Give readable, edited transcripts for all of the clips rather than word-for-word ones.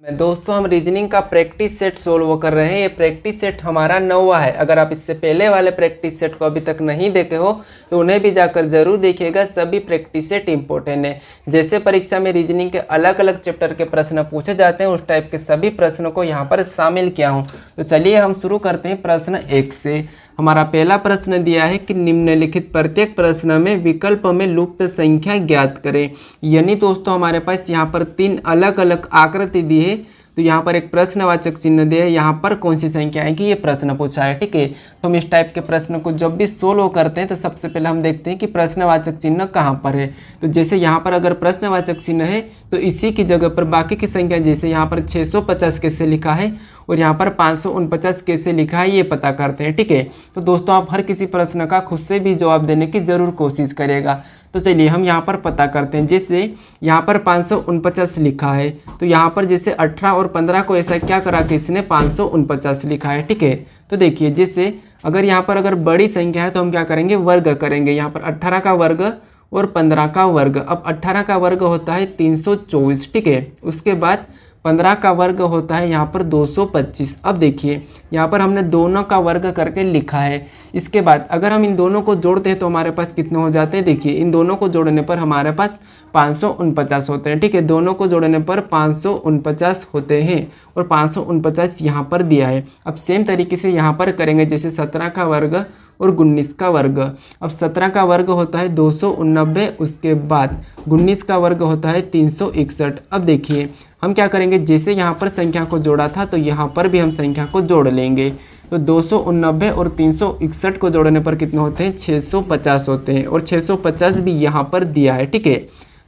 दोस्तों हम रीजनिंग का प्रैक्टिस सेट सोल्व कर रहे हैं। ये प्रैक्टिस सेट हमारा 9वां है। अगर आप इससे पहले वाले प्रैक्टिस सेट को अभी तक नहीं देखे हो तो उन्हें भी जाकर जरूर देखिएगा। सभी प्रैक्टिस सेट इंपॉर्टेंट है। जैसे परीक्षा में रीजनिंग के अलग अलग चैप्टर के प्रश्न पूछे जाते हैं उस टाइप के सभी प्रश्नों को यहाँ पर शामिल किया हूँ। तो चलिए हम शुरू करते हैं प्रश्न 1 से। हमारा पहला प्रश्न दिया है कि निम्नलिखित प्रत्येक प्रश्न में विकल्प में लुप्त संख्या ज्ञात करें। यानी दोस्तों हमारे पास यहाँ पर 3 अलग अलग आकृति दी है। तो यहाँ पर एक प्रश्नवाचक चिन्ह दिया है, यहाँ पर कौन सी संख्या है कि ये प्रश्न पूछा है। ठीक है, तो हम इस टाइप के प्रश्न को जब भी सोल्व करते हैं तो सबसे पहले हम देखते हैं कि प्रश्नवाचक चिन्ह कहाँ पर है। तो जैसे यहाँ पर अगर प्रश्नवाचक चिन्ह है तो इसी की जगह पर बाकी की संख्या, जैसे यहाँ पर 650 कैसे लिखा है और यहाँ पर 549 कैसे लिखा है, ये पता करते हैं। ठीक है, तो दोस्तों आप हर किसी प्रश्न का खुद से भी जवाब देने की जरूर कोशिश करिएगा। तो चलिए हम यहाँ पर पता करते हैं। जैसे यहाँ पर 549 लिखा है तो यहाँ पर जैसे 18 और 15 को ऐसा क्या करा कि इसने 549 लिखा है। ठीक है, तो देखिए जैसे अगर बड़ी संख्या है तो हम क्या करेंगे, वर्ग करेंगे। यहाँ पर 18 का वर्ग और 15 का वर्ग। अब 18 का वर्ग होता है 324। ठीक है, उसके बाद 15 का वर्ग होता है यहाँ पर 225। अब देखिए यहाँ पर हमने दोनों का वर्ग करके लिखा है। इसके बाद अगर हम इन दोनों को जोड़ते हैं तो हमारे पास कितने हो जाते हैं, देखिए इन दोनों को जोड़ने पर हमारे पास 549 होते हैं। ठीक है, दोनों को जोड़ने पर 549 होते हैं और 549 यहाँ पर दिया है। अब सेम तरीके से यहाँ पर करेंगे, जैसे 17 का वर्ग और 19 का वर्ग। अब 17 का वर्ग होता है 289, उसके बाद 19 का वर्ग होता है 361। अब देखिए हम क्या करेंगे, जैसे यहाँ पर संख्या को जोड़ा था तो यहाँ पर भी हम संख्या को जोड़ लेंगे। तो 289 और 361 को जोड़ने पर कितने होते हैं, 650 होते हैं और 650 भी यहाँ पर दिया है। ठीक है,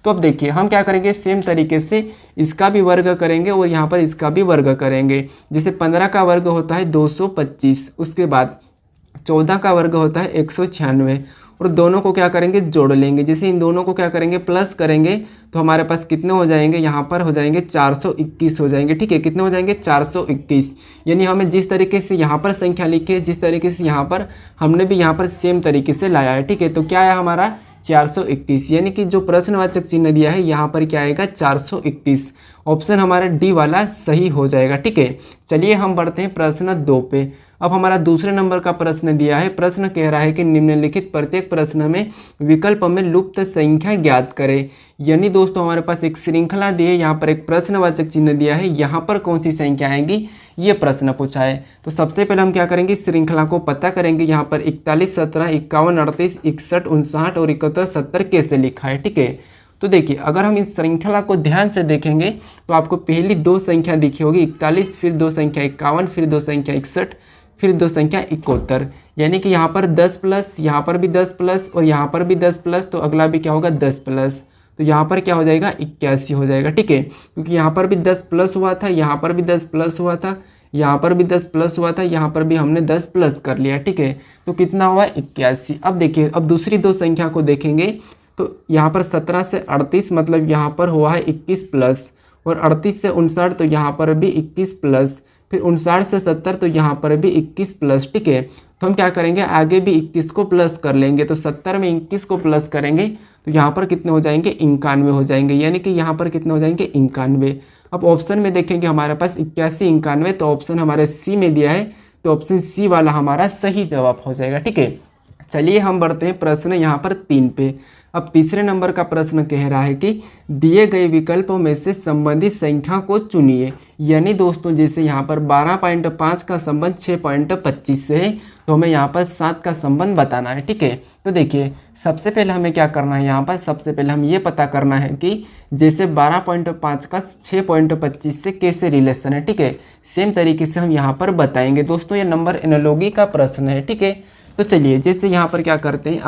तो अब देखिए हम क्या करेंगे, सेम तरीके से इसका भी वर्ग करेंगे और यहाँ पर इसका भी वर्ग करेंगे। जैसे 15 का वर्ग होता है 225, उसके बाद 14 का वर्ग होता है 196 और दोनों को क्या करेंगे, जोड़ लेंगे। जैसे इन दोनों को क्या करेंगे, प्लस करेंगे तो हमारे पास कितने हो जाएंगे, यहाँ पर हो जाएंगे 421 हो जाएंगे। ठीक है, कितने हो जाएंगे, 421। यानी हमें जिस तरीके से यहाँ पर संख्या लिखी है, जिस तरीके से यहाँ पर हमने भी यहाँ पर सेम तरीके से लाया है। ठीक है, तो क्या है हमारा 421, यानी कि जो प्रश्नवाचक चिन्ह दिया है यहाँ पर क्या आएगा, 421। ऑप्शन हमारा डी वाला सही हो जाएगा। ठीक है, चलिए हम बढ़ते हैं प्रश्न 2 पे। अब हमारा दूसरे नंबर का प्रश्न दिया है। प्रश्न कह रहा है कि निम्नलिखित प्रत्येक प्रश्न में विकल्प में लुप्त संख्या ज्ञात करें। यानी दोस्तों हमारे पास एक श्रृंखला दी है, यहाँ पर एक प्रश्नवाचक चिन्ह दिया है, यहाँ पर कौन सी संख्या आएंगी ये प्रश्न पूछा है। तो सबसे पहले हम क्या करेंगे, श्रृंखला को पता करेंगे। यहाँ पर 41, 17, 51, 38, 61, 59 और 71, 70 कैसे लिखा है। ठीक है, तो देखिए अगर हम इस श्रृंखला को ध्यान से देखेंगे तो आपको पहली 2 संख्या दिखी होगी 41, फिर 2 संख्या 51, फिर 2 संख्या 61, फिर 2 संख्या 71। यानी कि यहाँ पर 10 प्लस, यहाँ पर भी 10 प्लस और यहाँ पर भी 10 प्लस, तो अगला भी क्या होगा 10 प्लस। तो यहाँ पर क्या हो जाएगा, 81 हो जाएगा। ठीक है, क्योंकि यहाँ पर भी 10 प्लस हुआ था, यहाँ पर भी 10 प्लस हुआ था, यहाँ पर भी 10 प्लस हुआ था, यहाँ पर भी हमने 10 प्लस कर लिया। ठीक है, तो कितना हुआ, 81। अब देखिए अब दूसरी 2 संख्या को देखेंगे तो यहाँ पर 17 से 38 मतलब यहाँ पर हुआ है 21 प्लस, और 38 से 59 तो यहाँ पर भी 21 प्लस, फिर 59 से 70 तो यहाँ पर भी 21 प्लस। ठीक है, तो हम क्या करेंगे, आगे भी 21 को प्लस कर लेंगे। तो 70 में 21 को प्लस करेंगे तो यहाँ पर कितने हो जाएंगे, 91 हो जाएंगे। यानी कि यहाँ पर कितने हो जाएंगे, 91। अब ऑप्शन में देखेंगे हमारे पास 81, 91, तो ऑप्शन हमारे सी में दिया है, तो ऑप्शन सी वाला हमारा सही जवाब हो जाएगा। ठीक है, चलिए हम बढ़ते हैं प्रश्न यहाँ पर 3 पे। अब तीसरे नंबर का प्रश्न कह रहा है कि दिए गए विकल्पों में से संबंधित संख्या को चुनिए। यानी दोस्तों जैसे यहाँ पर 12.5 का संबंध 6.25 से है तो हमें यहाँ पर 7 का संबंध बताना है। ठीक है, तो देखिए सबसे पहले हमें क्या करना है, यहाँ पर सबसे पहले हम ये पता करना है कि जैसे 12.5 का 6.25 से कैसे रिलेशन है। ठीक है, सेम तरीके से हम यहाँ पर बताएंगे। दोस्तों ये नंबर एनालॉजी का प्रश्न है। ठीक है, तो चलिए जैसे यहाँ पर क्या करते हैं,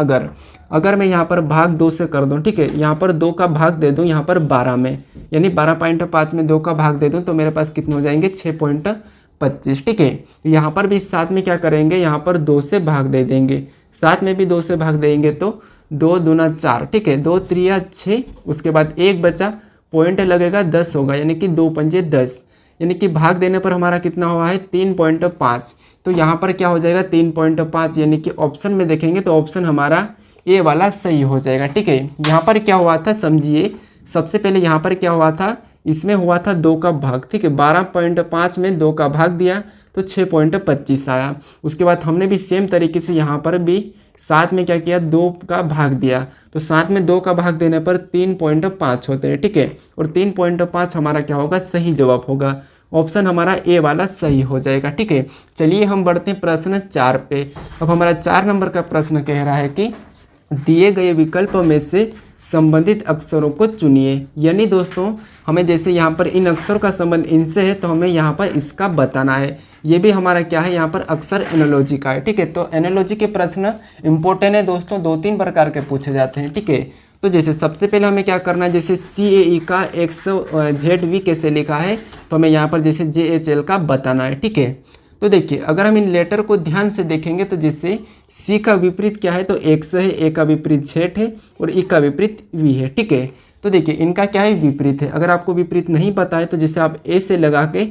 अगर मैं यहाँ पर भाग 2 से कर दूँ। ठीक है, यहाँ पर 2 का भाग दे दूँ यहाँ पर 12 में, यानी 12.5 में 2 का भाग दे दूँ तो मेरे पास कितने हो जाएंगे, 6.25। ठीक है, यहाँ पर भी साथ में क्या करेंगे, यहाँ पर 2 से भाग दे देंगे, साथ में भी 2 से भाग देंगे तो 2 दूना 4। ठीक है, 2 त्रिया 6, उसके बाद 1 बचा, पॉइंट लगेगा 10 होगा, यानी कि 2 पंजे 10, यानी कि भाग देने पर हमारा कितना हुआ है, 3.5। तो यहाँ पर क्या हो जाएगा, 3.5, यानी कि ऑप्शन में देखेंगे तो ऑप्शन हमारा ए वाला सही हो जाएगा। ठीक है, यहाँ पर क्या हुआ था समझिए, सबसे पहले यहाँ पर क्या हुआ था, इसमें हुआ था 2 का भाग, ठीक है। 12.5 में 2 का भाग दिया तो 6.25 आया। उसके बाद हमने भी सेम तरीके से यहाँ पर भी 7 में क्या किया, 2 का भाग दिया, तो 7 में 2 का भाग देने पर 3.5 होते हैं, ठीक है। और 3.5 हमारा क्या होगा, सही जवाब होगा। ऑप्शन हमारा ए वाला सही हो जाएगा, ठीक है। चलिए हम बढ़ते हैं प्रश्न 4 पे। अब हमारा 4 नंबर का प्रश्न कह रहा है कि दिए गए विकल्प में से संबंधित अक्षरों को चुनिए। यानी दोस्तों हमें जैसे यहाँ पर इन अक्षरों का संबंध इनसे है तो हमें यहाँ पर इसका बताना है। ये भी हमारा क्या है, यहाँ पर अक्षर एनालॉजी का है, ठीक है। तो एनालॉजी के प्रश्न इंपॉर्टेंट है दोस्तों, 2-3 प्रकार के पूछे जाते हैं, ठीक है। तो जैसे सबसे पहले हमें क्या करना है, जैसे CAE का XZV कैसे लिखा है तो हमें यहाँ पर जैसे JHL का बताना है, ठीक है। तो देखिए अगर हम इन लेटर को ध्यान से देखेंगे तो जैसे C का विपरीत क्या है तो X है, A का विपरीत Z है और E का विपरीत V है, ठीक है। तो देखिए इनका क्या है, विपरीत है। अगर आपको विपरीत नहीं पता है तो जैसे आप A से लगा के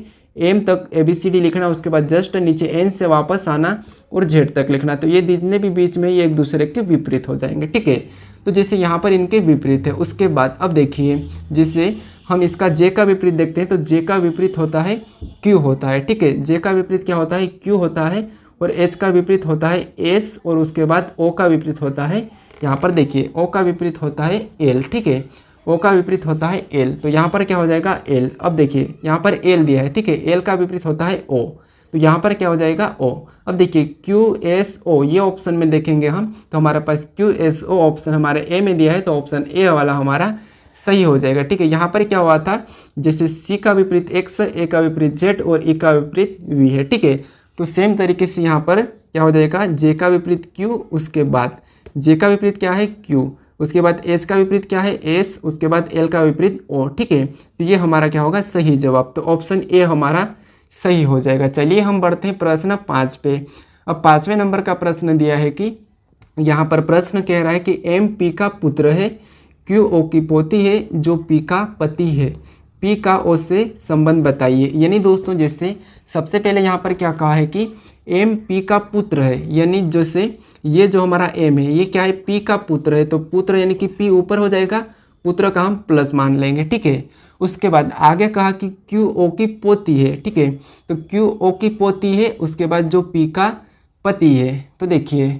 M तक ABCD लिखना, उसके बाद जस्ट नीचे N से वापस आना और Z तक लिखना, तो ये जितने भी बीच में ये एक दूसरे के विपरीत हो जाएंगे, ठीक है। तो जैसे यहाँ पर इनके विपरीत है। उसके बाद अब देखिए जैसे हम इसका J का विपरीत देखते हैं तो J का विपरीत होता है Q होता है, ठीक है। J का विपरीत क्या होता है, Q होता है। और H का विपरीत होता है S और उसके बाद O का विपरीत होता है, यहाँ पर देखिए O का विपरीत होता है L, ठीक है। O का विपरीत होता है L, तो यहाँ पर क्या हो जाएगा L। अब देखिए यहाँ पर L दिया है, ठीक है। L का विपरीत होता है O, तो यहाँ पर क्या हो जाएगा O। अब देखिए QSO ये ऑप्शन में देखेंगे हम तो हमारे पास QSO ऑप्शन हमारे ए में दिया है, तो ऑप्शन ए वाला हमारा सही हो जाएगा, ठीक है। यहाँ पर क्या हुआ था, जैसे C का विपरीत X, A का विपरीत Z और E का विपरीत V है, ठीक है। तो सेम तरीके से यहाँ पर क्या हो जाएगा, J का विपरीत Q, उसके बाद J का विपरीत क्या है Q, उसके बाद H का विपरीत क्या है S, उसके बाद L का विपरीत O, ठीक है। तो ये हमारा क्या होगा, सही जवाब। तो ऑप्शन ए हमारा सही हो जाएगा। चलिए हम बढ़ते हैं प्रश्न 5 पे। अब 5वें नंबर का प्रश्न दिया है कि यहाँ पर प्रश्न कह रहा है कि M P का पुत्र है, Q O की पोती है, जो P का पति है, P का O से संबंध बताइए। यानी दोस्तों जैसे सबसे पहले यहाँ पर क्या कहा है कि M P का पुत्र है, यानी जैसे ये जो हमारा M है ये क्या है, P का पुत्र है, तो पुत्र यानी कि P ऊपर हो जाएगा, पुत्र का हम प्लस मान लेंगे, ठीक है। उसके बाद आगे कहा कि Q O की पोती है, ठीक है। तो Q O की पोती है, उसके बाद जो P का पति है, तो देखिए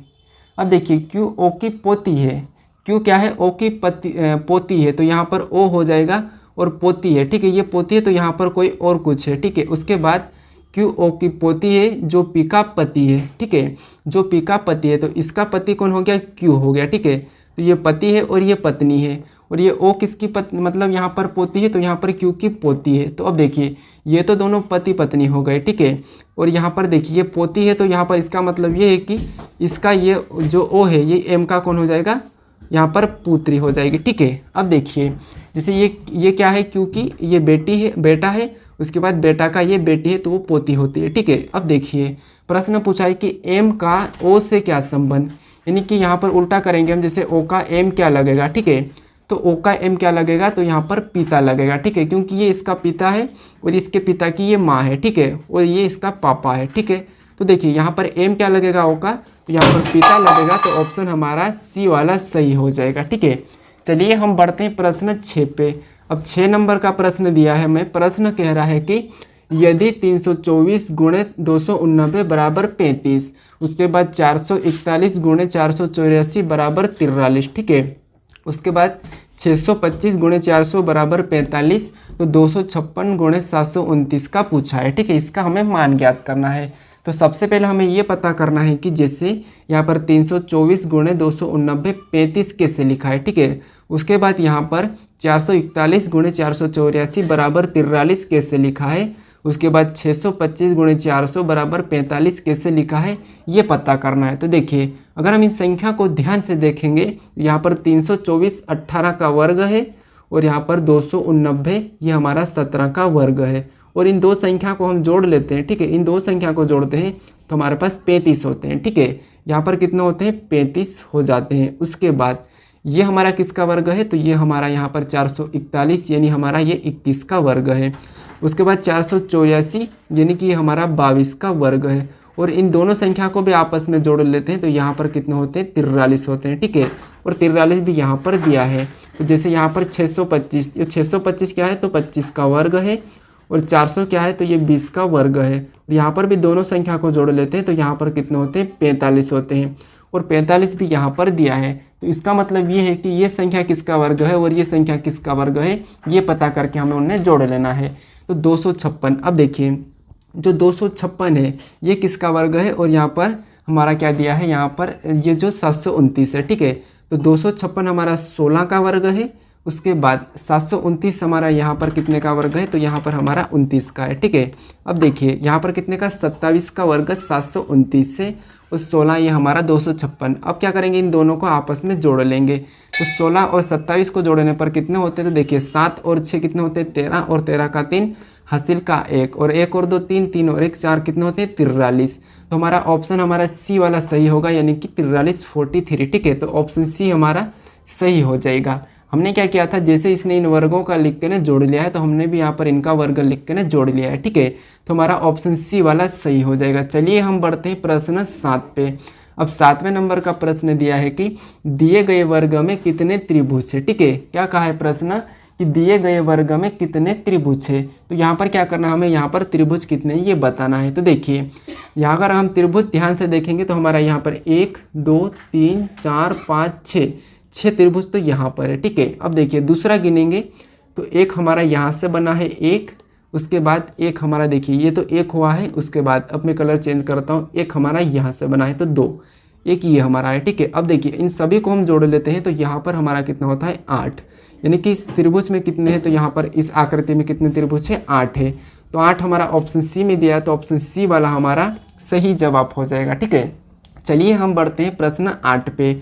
अब देखिए Q O की पोती है, Q क्या है, O की पोती है, तो यहाँ पर O हो जाएगा और पोती है, ठीक है। ये पोती है तो यहाँ पर कोई और कुछ है, ठीक है। उसके बाद Q O की पोती है जो P का पति है, ठीक है। जो P का पति है तो इसका पति कौन हो गया, Q हो गया, ठीक है। तो ये पति है और ये पत्नी है, और ये O किसकी मतलब यहाँ पर पोती है, तो यहाँ पर Q की पोती है। तो अब देखिए ये तो दोनों पति पत्नी हो गए, ठीक है। और यहाँ पर देखिए ये पोती है तो यहाँ पर इसका मतलब ये है कि इसका ये जो O है ये M का कौन हो जाएगा, यहाँ पर पुत्री हो जाएगी, ठीक है। अब देखिए जैसे ये क्या है, क्योंकि ये बेटी है, बेटा है, उसके बाद बेटा का ये बेटी है तो वो पोती होती है, ठीक है। अब देखिए प्रश्न पूछा है कि M का O से क्या संबंध, यानी कि यहाँ पर उल्टा करेंगे हम, जैसे O का M क्या लगेगा, ठीक है। तो O का M क्या लगेगा, तो यहाँ पर पिता लगेगा, ठीक है, क्योंकि ये इसका पिता है और इसके पिता की ये माँ है, ठीक है, और ये इसका पापा है, ठीक है। तो देखिए यहाँ पर M क्या लगेगा O का, तो यहाँ पर पिता लगेगा, तो ऑप्शन हमारा C वाला सही हो जाएगा, ठीक है। चलिए हम बढ़ते हैं प्रश्न 6 पे। अब 6 नंबर का प्रश्न दिया है हमें। प्रश्न कह रहा है कि यदि 324 गुणे 289 बराबर 35, उसके बाद 441 गुणे 484 बराबर 43, ठीक है। उसके बाद 625 गुणे 400 बराबर 45, तो 256 गुणे 729 का पूछा है, ठीक है। इसका हमें मान ज्ञात करना है। तो सबसे पहले हमें ये पता करना है कि जैसे यहाँ पर 324 गुणे 289 35 कैसे लिखा है, ठीक है। उसके बाद यहाँ पर 441 गुणे 484 बराबर 43 कैसे लिखा है। उसके बाद 625 गुणे 400 बराबर 45 कैसे लिखा है, ये पता करना है। तो देखिए अगर हम इन संख्या को ध्यान से देखेंगे, यहाँ पर 324 18 का वर्ग है और यहाँ पर 289 ये हमारा 17 का वर्ग है, और इन दो संख्या को हम जोड़ लेते हैं, ठीक है। इन दो संख्या को जोड़ते हैं तो हमारे पास 35 होते हैं, ठीक है। यहाँ पर कितने होते हैं, 35 हो जाते हैं। उसके बाद ये हमारा किसका वर्ग है, तो ये हमारा यहाँ पर 441 यानी हमारा ये 21 का वर्ग है। उसके बाद 484 यानी कि हमारा 22 का वर्ग है, और इन दोनों संख्या को भी आपस में जोड़ लेते हैं तो यहाँ पर कितने होते हैं, 43 होते हैं, ठीक है। और 43 भी यहाँ पर दिया है। तो जैसे यहाँ पर 625, ये 625 क्या है तो 25 का वर्ग है, और 400 क्या है तो ये 20 का वर्ग है। यहाँ पर भी दोनों संख्या को जोड़ लेते हैं तो यहाँ पर कितने होते हैं 45 होते हैं, और 45 भी यहाँ पर दिया है। तो इसका मतलब ये है कि ये संख्या किसका वर्ग है और ये संख्या किसका वर्ग है, ये पता करके हमें उन्हें जोड़ लेना है। तो 256, अब देखिए जो 256 है ये किसका वर्ग है, और यहाँ पर हमारा क्या दिया है, यहाँ पर ये जो 729 है, ठीक है। तो 256 हमारा 16 का वर्ग है, उसके बाद 729 हमारा यहाँ पर कितने का वर्ग है, तो यहाँ पर हमारा 29 का है, ठीक है। अब देखिए यहाँ पर कितने का 27 का वर्ग 729 से, और 16 ये हमारा 256। अब क्या करेंगे, इन दोनों को आपस में जोड़ लेंगे। तो 16 और 27 को जोड़ने पर कितने होते हैं, तो देखिए 7 और 6 कितने होते हैं 13, और 13 का 3 हासिल का 1, और 1 और 2 3, 3 और 1 4 कितने होते हैं 43। तो हमारा ऑप्शन हमारा सी वाला सही होगा, यानी कि 43 43, ठीक है। तो ऑप्शन सी हमारा सही हो जाएगा। हमने क्या किया था, जैसे इसने इन वर्गों का लिख के ना जोड़ लिया है तो हमने भी यहाँ पर इनका वर्ग लिख के ना जोड़ लिया है, ठीक है। तो हमारा ऑप्शन सी वाला सही हो जाएगा। चलिए हम बढ़ते हैं प्रश्न 7 पे। अब 7वें नंबर का प्रश्न दिया है कि दिए गए वर्ग में कितने त्रिभुज है, ठीक है। क्या कहा है प्रश्न कि दिए गए वर्ग में कितने त्रिभुज है। तो यहाँ पर क्या करना है, हमें यहाँ पर त्रिभुज कितने ये बताना है। तो देखिए यहाँ अगर हम त्रिभुज ध्यान से देखेंगे तो हमारा यहाँ पर 1 2 3 4 5 6 त्रिभुज तो यहाँ पर है, ठीक है। अब देखिए दूसरा गिनेंगे तो एक हमारा यहाँ से बना है एक, उसके बाद एक हमारा देखिए ये तो एक हुआ है, उसके बाद अब मैं कलर चेंज करता हूँ, एक हमारा यहाँ से बना है तो 2, एक ये हमारा है, ठीक है। अब देखिए इन सभी को हम जोड़ लेते हैं तो यहाँ पर हमारा कितना होता है 8, यानी कि इस त्रिभुज में कितने हैं, तो यहाँ पर इस आकृति में कितने त्रिभुज है 8 है। तो 8 हमारा ऑप्शन सी में दिया है, तो ऑप्शन सी वाला हमारा सही जवाब हो जाएगा, ठीक है। चलिए हम बढ़ते हैं प्रश्न 8 पे।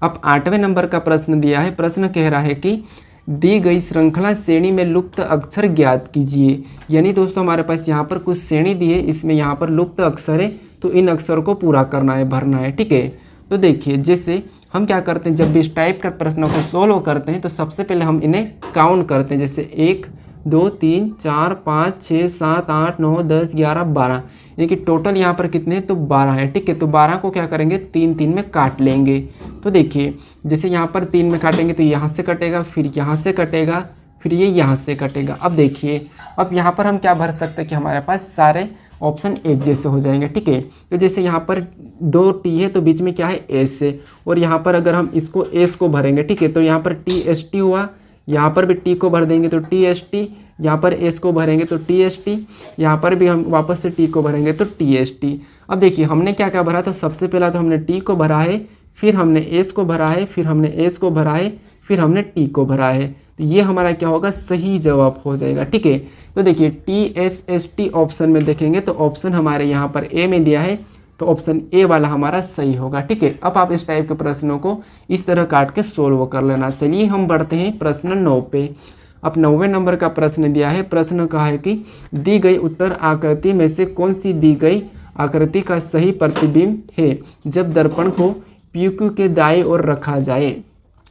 अब 8वें नंबर का प्रश्न दिया है। प्रश्न कह रहा है कि दी गई श्रृंखला श्रेणी में लुप्त अक्षर ज्ञात कीजिए। यानी दोस्तों हमारे पास यहाँ पर कुछ श्रेणी दी है, इसमें यहाँ पर लुप्त अक्षर है, तो इन अक्षर को पूरा करना है, भरना है, ठीक है। तो देखिए जैसे हम क्या करते हैं, जब भी इस टाइप का प्रश्नों को सोल्व करते हैं तो सबसे पहले हम इन्हें काउंट करते हैं। जैसे 1 2 3 4 5 6 7 8 9 10 11 12, यानी कि टोटल यहाँ पर कितने हैं तो 12 है, ठीक है। तो 12 को क्या करेंगे 3 3 में काट लेंगे। तो देखिए जैसे यहाँ पर 3 में काटेंगे तो यहाँ से कटेगा, फिर यहाँ से कटेगा, फिर ये यहाँ से कटेगा। अब देखिए अब यहाँ पर हम क्या भर सकते हैं कि हमारे पास सारे ऑप्शन एक जैसे हो जाएंगे, ठीक है। तो जैसे यहाँ पर 2 टी है तो बीच में क्या है एस है, और यहाँ पर अगर हम इसको एस को भरेंगे, ठीक है, तो यहाँ पर टी एस टी हुआ, यहाँ पर भी टी को भर देंगे तो टी एस टी, यहाँ पर एस को भरेंगे तो टी एस टी, यहाँ पर भी हम वापस से टी को भरेंगे तो टी एस टी। अब देखिए हमने क्या क्या भरा, तो सबसे पहला तो हमने टी को भरा है, फिर हमने एस को भरा है, फिर हमने एस को भरा है, फिर हमने टी को भरा है। तो ये हमारा क्या होगा सही जवाब हो जाएगा, ठीक है। तो देखिए T S S T option में देखेंगे तो ऑप्शन हमारे यहाँ पर ए में दिया है, तो ऑप्शन ए वाला हमारा सही होगा, ठीक है। अब आप इस टाइप के प्रश्नों को इस तरह काट के सोल्व कर लेना। चलिए हम बढ़ते हैं प्रश्न 9 पे। अब 9वें नंबर का प्रश्न दिया है। प्रश्न कहा है कि दी गई उत्तर आकृति में से कौन सी दी गई आकृति का सही प्रतिबिंब है जब दर्पण को PQ के दाएं ओर रखा जाए।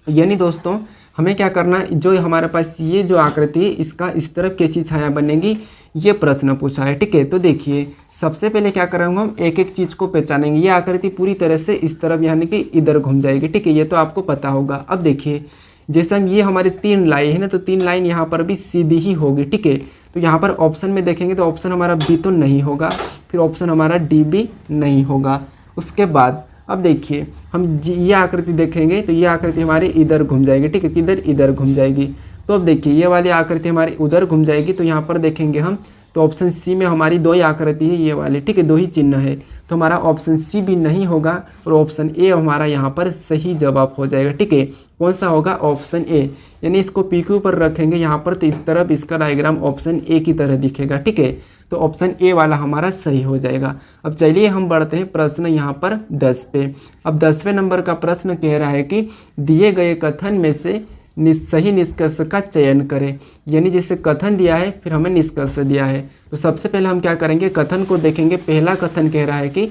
यानी दोस्तों हमें क्या करना है, जो हमारे पास ये जो आकृति है इसका इस तरफ कैसी छाया बनेगी, ये प्रश्न पूछा है, ठीक है। तो देखिए सबसे पहले क्या करेंगे, हम एक एक चीज़ को पहचानेंगे। ये आकृति पूरी तरह से इस तरफ यानी कि इधर घूम जाएगी, ठीक है, ये तो आपको पता होगा। अब देखिए जैसे हम ये हमारे 3 लाइन है ना, तो 3 लाइन यहाँ पर भी सीधी ही होगी, ठीक है। तो यहाँ पर ऑप्शन में देखेंगे तो ऑप्शन हमारा बी तो नहीं होगा, फिर ऑप्शन हमारा डी भी नहीं होगा। उसके बाद अब देखिए हम ये आकृति देखेंगे तो ये आकृति हमारी इधर घूम जाएगी, ठीक है, किधर इधर घूम जाएगी। तो अब देखिए ये वाली आकृति हमारी उधर घूम जाएगी, तो यहाँ पर देखेंगे हम तो ऑप्शन सी में हमारी 2 ही आकृति है, ये वाली, ठीक है, 2 ही चिन्ह है, तो हमारा ऑप्शन सी भी नहीं होगा और ऑप्शन ए हमारा यहाँ पर सही जवाब हो जाएगा, ठीक है। कौन सा होगा ऑप्शन ए, यानी इसको PQ पर रखेंगे यहाँ पर तो इस तरफ इसका डायग्राम ऑप्शन ए की तरह दिखेगा, ठीक है। तो ऑप्शन ए वाला हमारा सही हो जाएगा। अब चलिए हम बढ़ते हैं प्रश्न यहाँ पर 10 पे। अब 10वें नंबर का प्रश्न कह रहा है कि दिए गए कथन में से सही निष्कर्ष का चयन करें। यानी जैसे कथन दिया है फिर हमें निष्कर्ष दिया है, तो सबसे पहले हम क्या करेंगे कथन को देखेंगे। पहला कथन कह रहा है कि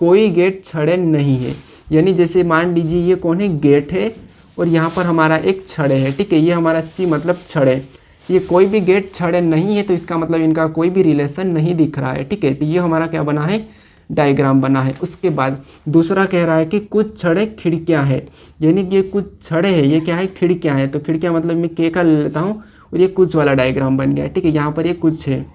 कोई गेट छड़े नहीं है। यानी जैसे मान लीजिए ये कौन है, गेट है, और यहाँ पर हमारा एक छड़े है, ठीक है, ये हमारा सी मतलब छड़े। ये कोई भी गेट छड़े नहीं है तो इसका मतलब इनका कोई भी रिलेशन नहीं दिख रहा है, ठीक है। तो ये हमारा क्या बना है डायग्राम बना है। उसके बाद दूसरा कह रहा है कि कुछ छड़े खिड़कियां हैं, यानी कि ये कुछ छड़े हैं, ये क्या है, खिड़कियां हैं। तो खिड़कियां मतलब मैं के का ले लेता हूँ और ये कुछ वाला डायग्राम बन गया, ठीक है। यहाँ पर ये कुछ है।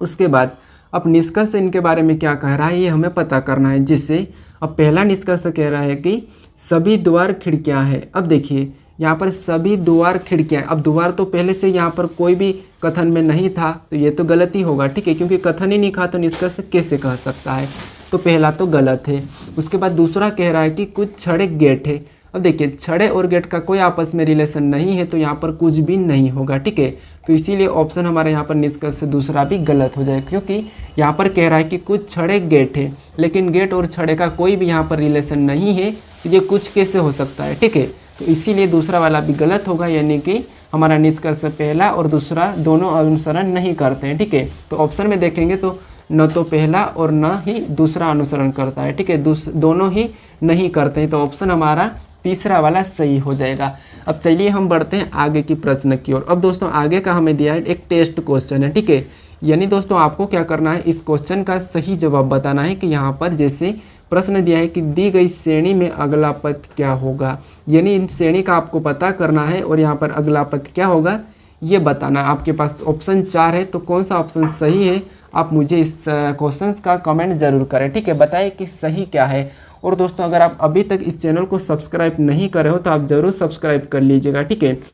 उसके बाद अब निष्कर्ष इनके बारे में क्या कह रहा है ये हमें पता करना है, जिससे अब पहला निष्कर्ष कह रहा है कि सभी द्वार खिड़कियां हैं। अब देखिए यहाँ पर सभी द्वार खिड़कियां, अब द्वार तो पहले से यहाँ पर कोई भी कथन में नहीं था, तो ये तो गलत ही होगा, ठीक है, क्योंकि कथन ही नहीं था तो निष्कर्ष कैसे कह सकता है, तो पहला तो गलत है। उसके बाद दूसरा कह रहा है कि कुछ छड़े गेट है। अब देखिए छड़े और गेट का कोई आपस में रिलेशन नहीं है, तो यहाँ पर कुछ भी नहीं होगा, ठीक है। तो इसीलिए ऑप्शन हमारे यहाँ पर निष्कर्ष से दूसरा भी गलत हो जाएगा, क्योंकि यहाँ पर कह रहा है कि कुछ छड़े गेट है, लेकिन गेट और छड़े का कोई भी यहाँ पर रिलेशन नहीं है, तो ये कुछ कैसे हो सकता है, ठीक है। तो इसीलिए दूसरा वाला भी गलत होगा, यानी कि हमारा निष्कर्ष पहला और दूसरा दोनों अनुसरण नहीं करते हैं, ठीक है। तो ऑप्शन में देखेंगे तो न तो पहला और न ही दूसरा अनुसरण करता है, ठीक है, दोनों ही नहीं करते हैं। तो ऑप्शन हमारा तीसरा वाला सही हो जाएगा। अब चलिए हम बढ़ते हैं आगे की प्रश्न की ओर। अब दोस्तों आगे का हमें दिया है एक टेस्ट क्वेश्चन है, ठीक है, यानी दोस्तों आपको क्या करना है, इस क्वेश्चन का सही जवाब बताना है कि यहाँ पर जैसे प्रश्न दिया है कि दी गई श्रेणी में अगला पद क्या होगा, यानी इन श्रेणी का आपको पता करना है और यहाँ पर अगला पद क्या होगा ये बताना। आपके पास ऑप्शन 4 है, तो कौन सा ऑप्शन सही है आप मुझे इस क्वेश्चन का कमेंट जरूर करें, ठीक है, बताइए कि सही क्या है। और दोस्तों अगर आप अभी तक इस चैनल को सब्सक्राइब नहीं करे हो तो आप ज़रूर सब्सक्राइब कर लीजिएगा, ठीक है।